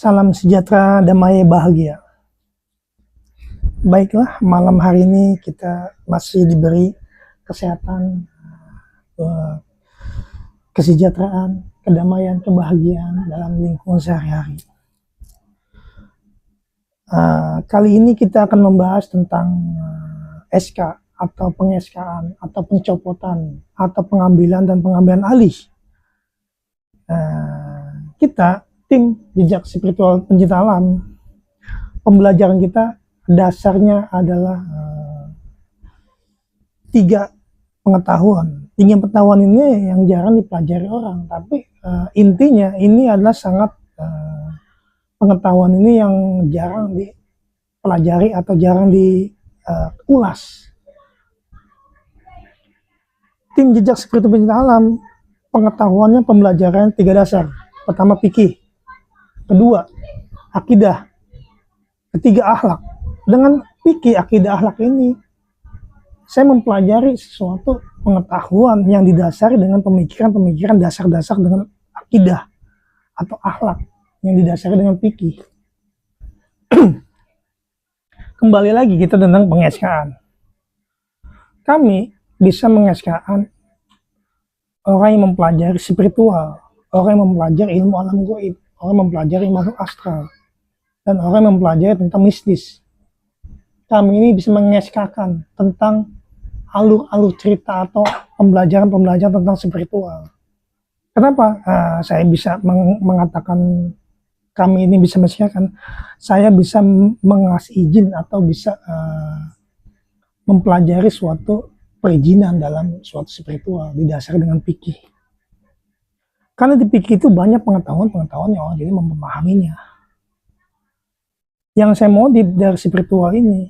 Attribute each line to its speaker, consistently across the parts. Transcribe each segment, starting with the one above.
Speaker 1: Salam sejahtera, damai, bahagia. Baiklah, malam hari ini kita masih diberi kesehatan, kesejahteraan, kedamaian, kebahagiaan dalam lingkungan sehari-hari. Kali ini kita akan membahas tentang SK atau peng-SK-an atau pencopotan atau pengambilan dan pengambilan alih. Kita tim jejak spiritual pencinta alam, pembelajaran kita dasarnya adalah 3 pengetahuan. 3 pengetahuan ini yang jarang dipelajari orang, tapi intinya ini adalah sangat pengetahuan ini yang jarang dipelajari atau jarang diulas. Tim jejak spiritual pencinta alam, pengetahuannya pembelajaran 3 dasar. Pertama fikih, kedua akidah, ketiga akhlak. Dengan fikih, akidah, akhlak ini saya mempelajari sesuatu pengetahuan yang didasari dengan pemikiran-pemikiran dasar-dasar dengan akidah atau akhlak yang didasari dengan fikih. Kembali lagi kita tentang peng-SK-an. Kami bisa meng-SK-an orang yang mempelajari spiritual, orang yang mempelajari ilmu alam gaib, orang yang mempelajari makhluk astral, dan orang yang mempelajari tentang mistis. Kami ini bisa meng-SK-kan tentang alur-alur cerita atau pembelajaran-pembelajaran tentang spiritual. Kenapa saya bisa mengatakan kami ini bisa meng-SK-kan? Saya bisa mengasih izin atau bisa mempelajari suatu perizinan dalam suatu spiritual didasarkan dengan fikih. Karena di fikih itu banyak pengetahuan-pengetahuan yang orang jadi memahaminya. Yang saya mau dari spiritual ini,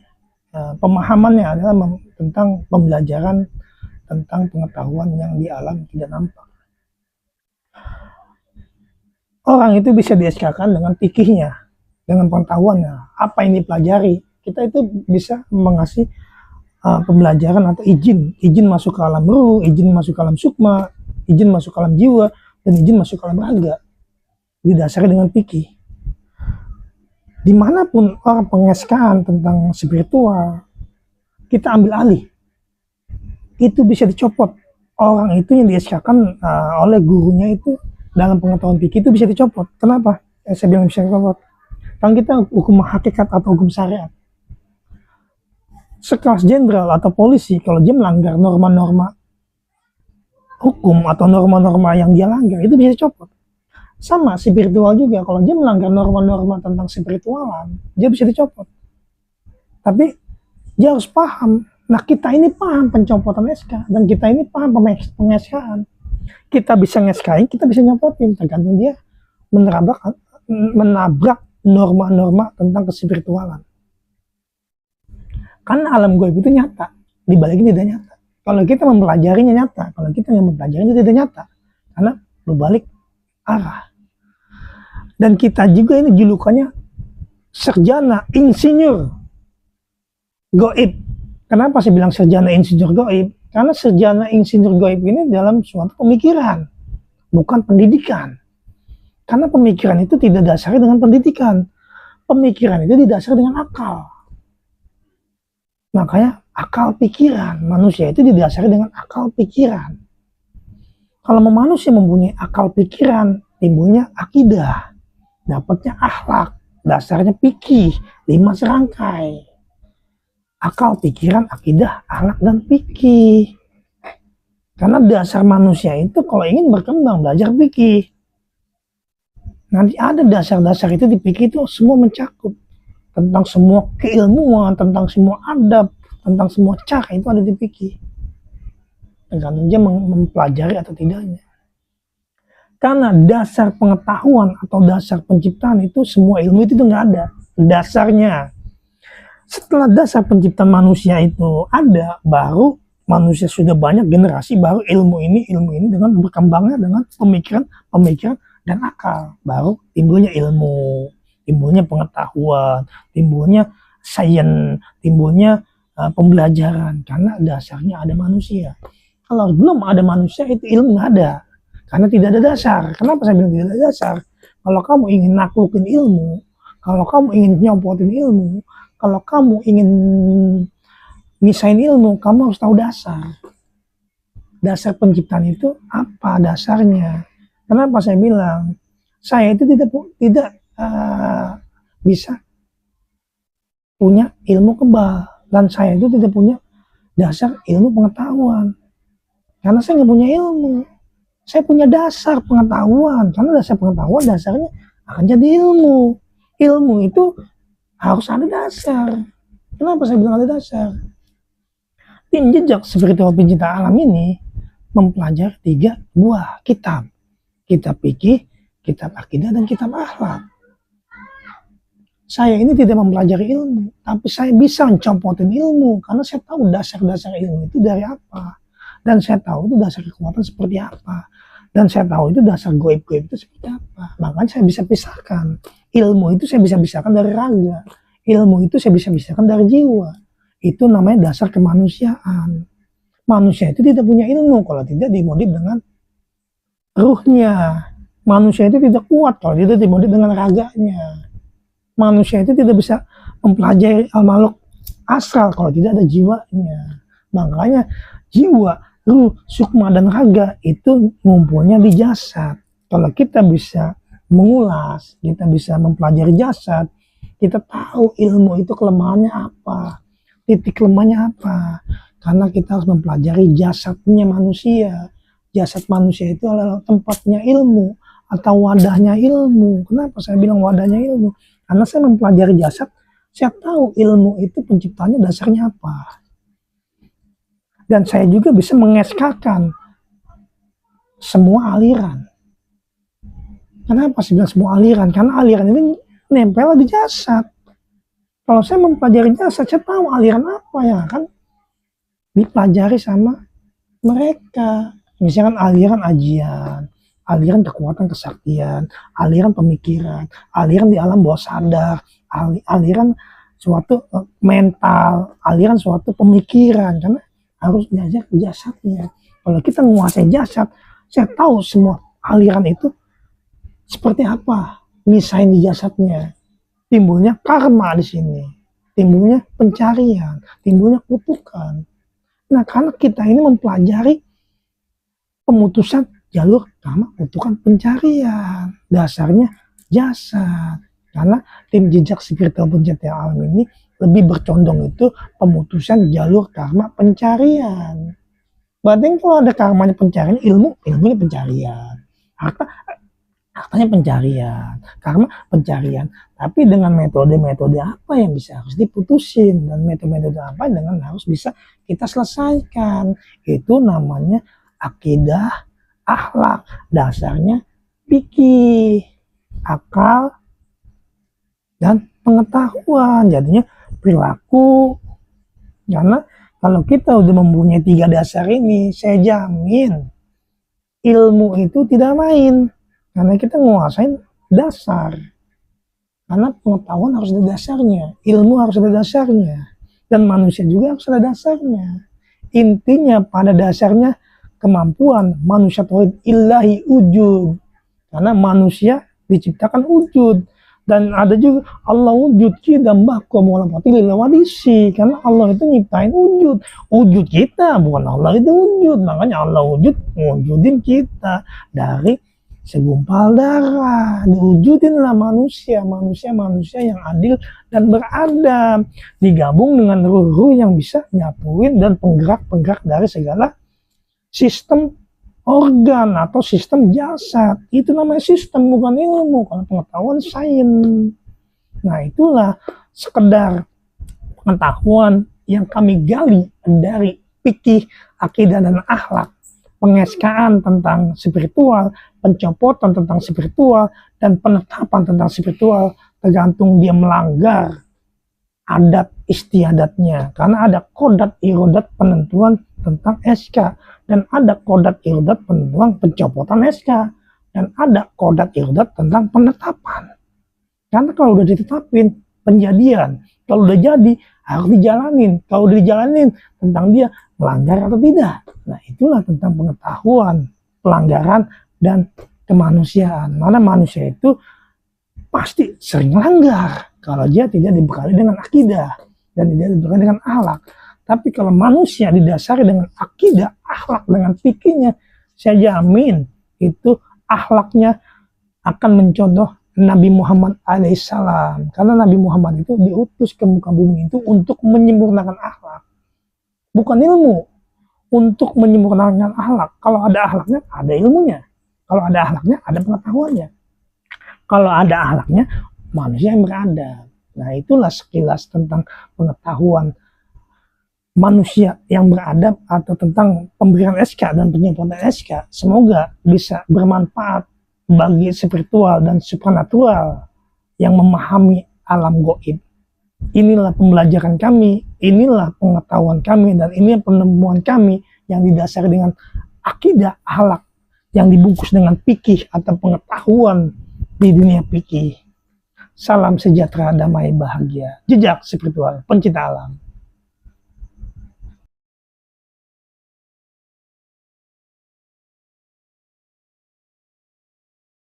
Speaker 1: pemahamannya adalah tentang pembelajaran tentang pengetahuan yang di alam tidak nampak. Orang itu bisa di-SK-kan dengan fikihnya, dengan pengetahuannya, apa yang dipelajari. Kita itu bisa mengasih pembelajaran atau izin masuk ke alam ruh, izin masuk ke alam sukma, izin masuk ke alam jiwa, dan izin masuk ke alam raga. Didasari dengan fikih. Dimanapun orang peng-SK-an tentang spiritual, kita ambil alih, itu bisa dicopot. Orang itu yang di-SK-kan oleh gurunya itu dalam pengetahuan fikih itu bisa dicopot. Kenapa? Saya bilang bisa dicopot. Kan kita hukum hakikat atau hukum syariat. Sekelas jenderal atau polisi, kalau dia melanggar norma-norma hukum atau norma-norma yang dia langgar, itu bisa dicopot. Sama spiritual juga, kalau dia melanggar norma-norma tentang spiritualan, dia bisa dicopot. Tapi dia harus paham. Nah, kita ini paham pencopotan SK, dan kita ini paham peng-SK-an. Kita bisa nge-SK-in, kita bisa nyopotin, tergantung dia menabrak norma-norma tentang kespiritualan. Karena alam gaib itu nyata, dibalikin tidak nyata. Kalau kita mempelajarinya nyata, kalau kita yang mempelajarinya tidak nyata, karena berbalik arah. Dan kita juga ini julukannya sarjana insinyur gaib. Kenapa saya bilang sarjana insinyur gaib? Karena sarjana insinyur gaib ini dalam suatu pemikiran, bukan pendidikan. Karena pemikiran itu tidak dasarnya dengan pendidikan. Pemikiran itu didasari dengan akal. Makanya akal pikiran, manusia itu didasari dengan akal pikiran. Kalau manusia mempunyai akal pikiran, timbulnya akidah, dapatnya akhlak, dasarnya fikih, 5 serangkai. Akal, pikiran, akidah, akhlak, dan fikih. Karena dasar manusia itu kalau ingin berkembang, belajar fikih. Nanti ada dasar-dasar itu di fikih itu semua mencakup. Tentang semua keilmuan, tentang semua adab, tentang semua cara itu ada di fikih. Tergantung dia mempelajari atau tidaknya. Karena dasar pengetahuan atau dasar penciptaan itu semua ilmu itu nggak ada dasarnya. Setelah dasar penciptaan manusia itu ada, baru manusia sudah banyak generasi, baru ilmu ini dengan berkembangnya dengan pemikiran dan akal, baru timbulnya ilmu, timbulnya pengetahuan, timbulnya sains, timbulnya pembelajaran, karena dasarnya ada manusia. Kalau belum ada manusia itu ilmu nggak ada, karena tidak ada dasar. Kenapa saya bilang tidak ada dasar? Kalau kamu ingin naklukin ilmu, kalau kamu ingin nyompotin ilmu, kalau kamu ingin misain ilmu, kamu harus tahu dasar. Dasar penciptaan itu apa dasarnya? Kenapa saya bilang saya itu tidak bisa punya ilmu kebal, dan saya itu tidak punya dasar ilmu pengetahuan karena saya nggak punya ilmu. Saya punya dasar pengetahuan, karena dasar pengetahuan dasarnya akan jadi ilmu. Ilmu itu harus ada dasar. Kenapa saya bilang ada dasar? Tim jejak spiritual pencinta alam ini mempelajari 3 buah kitab. Kitab fikih, kitab akidah, dan kitab akhlak. Saya ini tidak mempelajari ilmu, tapi saya bisa mencompotin ilmu karena saya tahu dasar-dasar ilmu itu dari apa. Dan saya tahu itu dasar kekuatan seperti apa. Dan saya tahu itu dasar goib-goib itu seperti apa. Makanya saya bisa pisahkan. Ilmu itu saya bisa pisahkan dari raga. Ilmu itu saya bisa pisahkan dari jiwa. Itu namanya dasar kemanusiaan. Manusia itu tidak punya ilmu kalau tidak dimodif dengan ruhnya. Manusia itu tidak kuat kalau tidak dimodif dengan raganya. Manusia itu tidak bisa mempelajari makhluk astral kalau tidak ada jiwanya. Makanya jiwa, ruh, sukma, dan raga itu ngumpulnya di jasad. Kalau kita bisa mengulas, kita bisa mempelajari jasad, kita tahu ilmu itu kelemahannya apa, titik lemahnya apa. Karena kita harus mempelajari jasadnya manusia. Jasad manusia itu adalah tempatnya ilmu atau wadahnya ilmu. Kenapa saya bilang wadahnya ilmu? Karena saya mempelajari jasad, saya tahu ilmu itu penciptanya dasarnya apa. Dan saya juga bisa mengeskakan semua aliran. Kenapa saya bilang semua aliran? Karena aliran ini nempel di jasad. Kalau saya mempelajari jasad, saya tahu aliran apa ya kan dipelajari sama mereka. Misalkan aliran ajian, aliran kekuatan kesaktian, aliran pemikiran, aliran di alam bawah sadar, aliran suatu mental, aliran suatu pemikiran, karena harus belajar jasadnya. Kalau kita menguasai jasad, saya tahu semua aliran itu seperti apa, misain di jasadnya. Timbulnya karma di sini, timbulnya pencarian, timbulnya kutukan. Nah, karena kita ini mempelajari pemutusan jalur karma, kutukan, pencarian, dasarnya jasad. Karena tim jejak spiritual pencinta alam ini lebih bercondong itu pemutusan jalur karma pencarian. Berarti kalau ada karmanya pencarian, ilmunya pencarian, hartanya pencarian, karma pencarian. Tapi dengan metode-metode apa yang bisa harus diputusin, dan metode-metode apa dengan harus bisa kita selesaikan. Itu namanya akidah, akhlak, dasarnya fikih, akal, dan pengetahuan. Jadinya perilaku. Karena kalau kita udah mempunyai 3 dasar ini, saya jamin ilmu itu tidak main. Karena kita nguasain dasar. Karena pengetahuan harus ada dasarnya, ilmu harus ada dasarnya, dan manusia juga harus ada dasarnya. Intinya pada dasarnya kemampuan manusia tauhid ilahi wujud. Karena manusia diciptakan wujud. Dan ada juga Allah wujud kita bahwa mu'alafati lil wadisi. Karena Allah itu nyiptain wujud. Wujud kita, bukan Allah itu wujud. Makanya Allah wujud, wujudin kita. Dari segumpal darah. Diwujudinlah manusia yang adil dan beradab. Digabung dengan ruh-ruh yang bisa nyapuin dan penggerak-penggerak dari segala sistem organ atau sistem jasad. Itu namanya sistem, bukan ilmu. Kalau pengetahuan sains. Nah, itulah sekedar pengetahuan yang kami gali dari fikih, akidah, dan akhlak. Pengeskaan tentang spiritual, pencopotan tentang spiritual, dan penetapan tentang spiritual tergantung dia melanggar adat istiadatnya. Karena ada kodat irodat penentuan tentang SK, dan ada kodat irodat penentuan pencopotan SK, dan ada kodat irodat tentang penetapan. Karena kalau udah ditetapin penjadian, kalau udah jadi harus dijalanin. Kalau udah dijalanin tentang dia melanggar atau tidak. Nah, itulah tentang pengetahuan, pelanggaran, dan kemanusiaan. Mana manusia itu pasti sering langgar kalau dia tidak dibekali dengan akidah dan tidak dibekali dengan akhlak. Tapi kalau manusia didasari dengan akidah, akhlak, dengan fikirnya, saya jamin itu akhlaknya akan mencontoh Nabi Muhammad alaihissalam. Karena Nabi Muhammad itu diutus ke muka bumi itu untuk menyempurnakan akhlak, bukan ilmu. Untuk menyempurnakan akhlak. Kalau ada akhlaknya, ada ilmunya. Kalau ada akhlaknya, ada pengetahuannya. Kalau ada akhlaknya, manusia yang beradab. Nah, itulah sekilas tentang pengetahuan manusia yang beradab atau tentang pemberian SK dan penyempurnaan SK. Semoga bisa bermanfaat bagi spiritual dan supranatural yang memahami alam gaib. Inilah pembelajaran kami, inilah pengetahuan kami, dan ini penemuan kami yang didasari dengan akidah, akhlak, yang dibungkus dengan fikih atau pengetahuan di dunia fikih. Salam sejahtera, damai, bahagia. Jejak spiritual, pencinta alam.